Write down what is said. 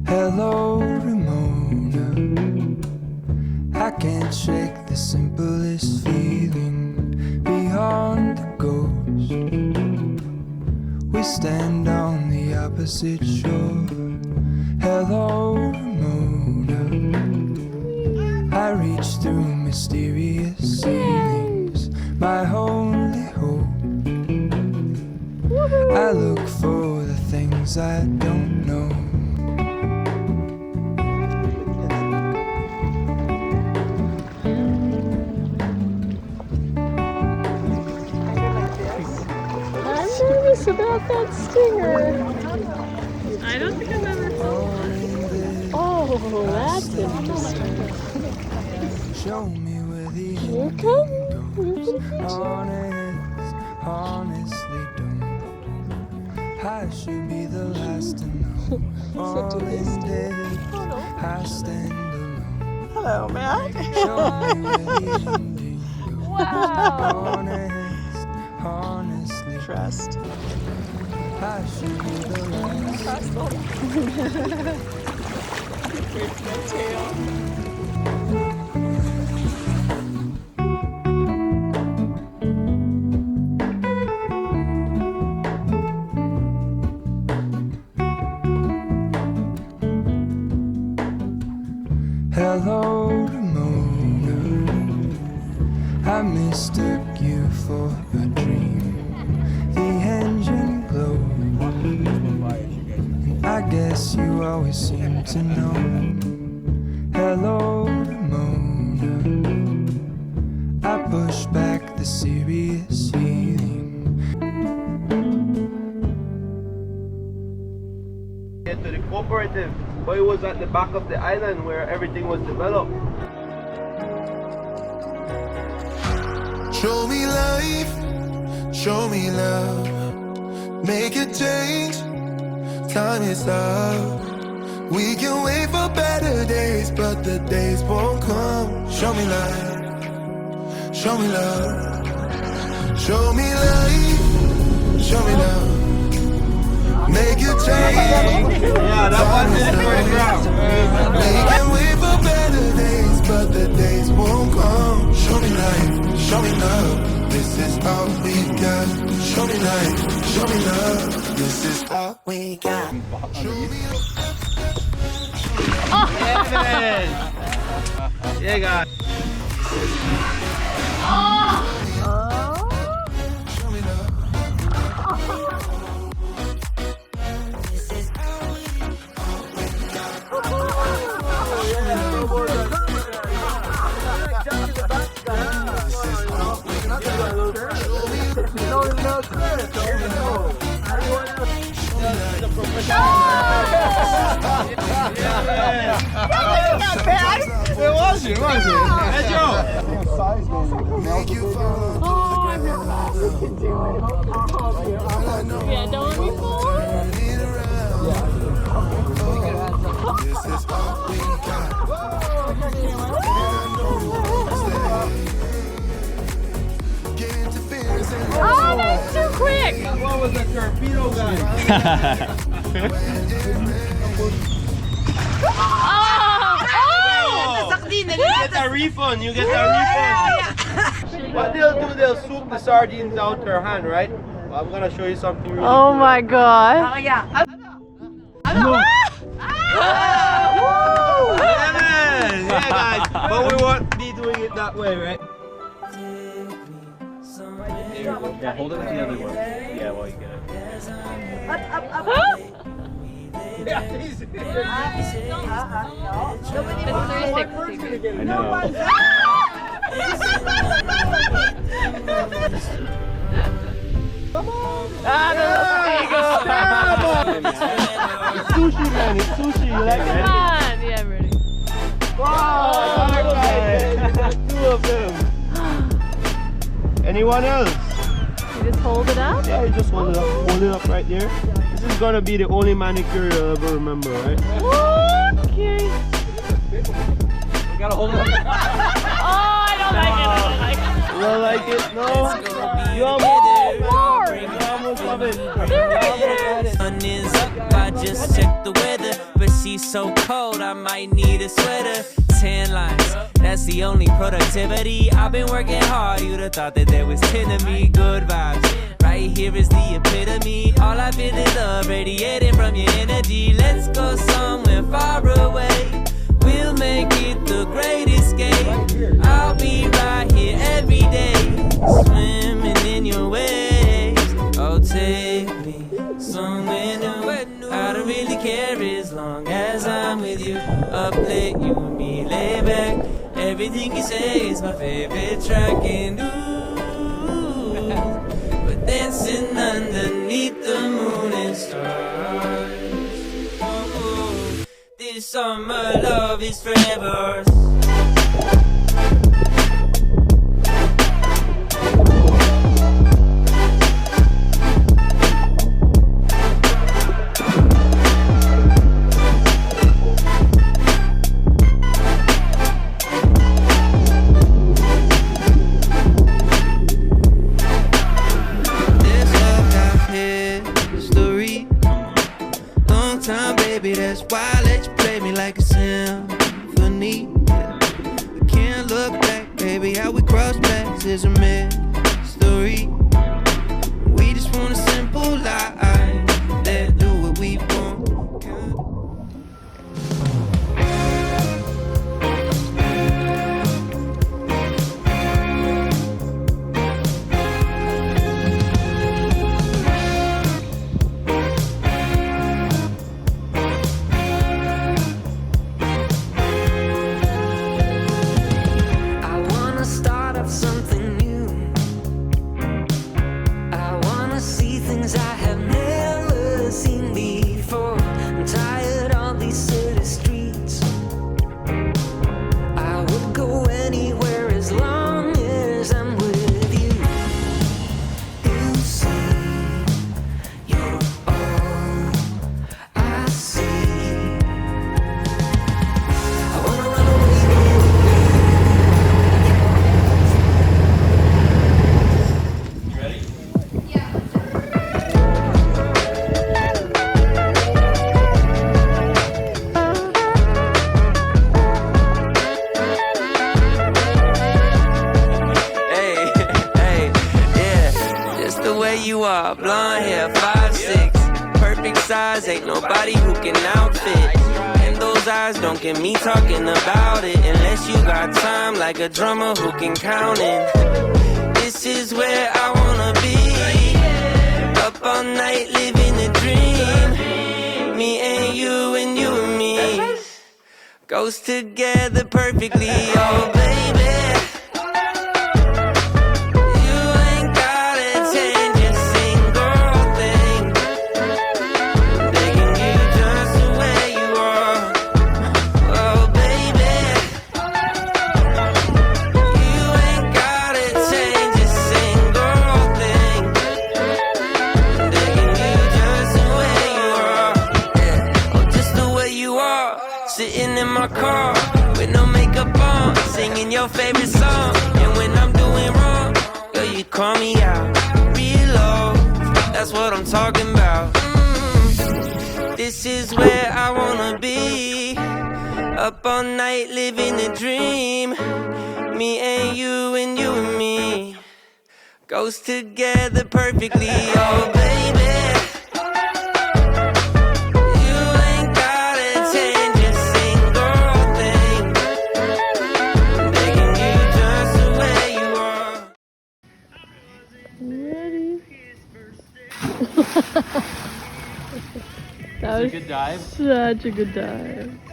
Hello, Ramona. I can't shake the simplest feeling beyond the ghost. We stand on the opposite shore. Hello, Ramona. I reach through mysterious ceilings, my only hope. I look for the things I don't know. About that stinger. I don't think I've ever felt one. Oh, that's interesting. Show me where the Here it comes. Honestly don't. I should be the last to know. All in dead, I stand alone. Hello, Matt. Show me where the ending goes. Wow. Honestly Trust. I should be the last. Hustle. Wait for that tail. Hello, Ramona. I mistook you for a dream. The engine glowed. And I guess you always seem to know. Hello, Ramona. I push back the serious feeling. Get to the cooperative, but it was at the back of the island where everything was developed. Show me life, show me love, make a change, time is up. We can wait for better days, but the days won't come. Show me life, show me love, show me life, show me love, make a change, time is up. We can wait for better days, but the days won't come. Show me life, show me love, this is all we got. Show me life, show me love, this is all we got. Show me Yeah, guys. show me love. This is all we got. It was you, wasn't it? Pedro! Make you fall Oh, I've never can do it. Yeah, don't let me fall. it around. This is all we got. Get interference and Oh, that's too quick. What was the torpedo guy? You get a refund, you get a refund. What they'll do, they'll swoop the sardines out her hand, right? Well, I'm gonna show you something really Oh cool. my god. Yeah, guys, but we won't be doing it that way, right? Yeah, hold it with the other one. Yeah, while you get it. Yeah, easy. I know. It's sushi, man. It's sushi. You like it? Come on. Yeah, I'm ready. Wow, two of them. Anyone else? You just hold it up? Yeah, you just hold it up. Hold it up right there. This is is gonna be the only manicure you'll ever remember, right? Okay. You gotta hold it. Oh, I don't like it. You don't like it? No? You almost love it. Sun is up, I just checked the weather, but she's so cold I might need a sweater. 10 lines, that's the only productivity. I've been working hard, you'd have thought that there was 10 of me. Good vibes, right here is the epitome. All I feel is love radiating from your energy. Let's go somewhere far away, we'll make it the great escape. I'll be right here every day, swimming in your waves. Oh, take me somewhere new. I don't really care as long as I'm with you. Up late, you and me lay back. Everything you say is my favorite track. And ooh, we're dancing underneath the moon and stars. Ooh, this summer love is forever. That's why I let you play me like a symphony. We can't look back, baby. How we cross paths is a mystery. We just want a simple life. Let's do what we want. Blonde hair, 5'6", perfect size, ain't nobody who can outfit. And those eyes don't get me talking about it, unless you got time like a drummer who can count in. This is where I wanna be, up all night living a dream. Me and you and me goes together perfectly, oh baby. Sitting in my car with no makeup on, singing your favorite song. And when I'm doing wrong, girl, you call me out. Real love, that's what I'm talking about. This is where I wanna be, up all night living a dream. Me and you and me goes together perfectly, oh baby. That was a good dive. such a good dive.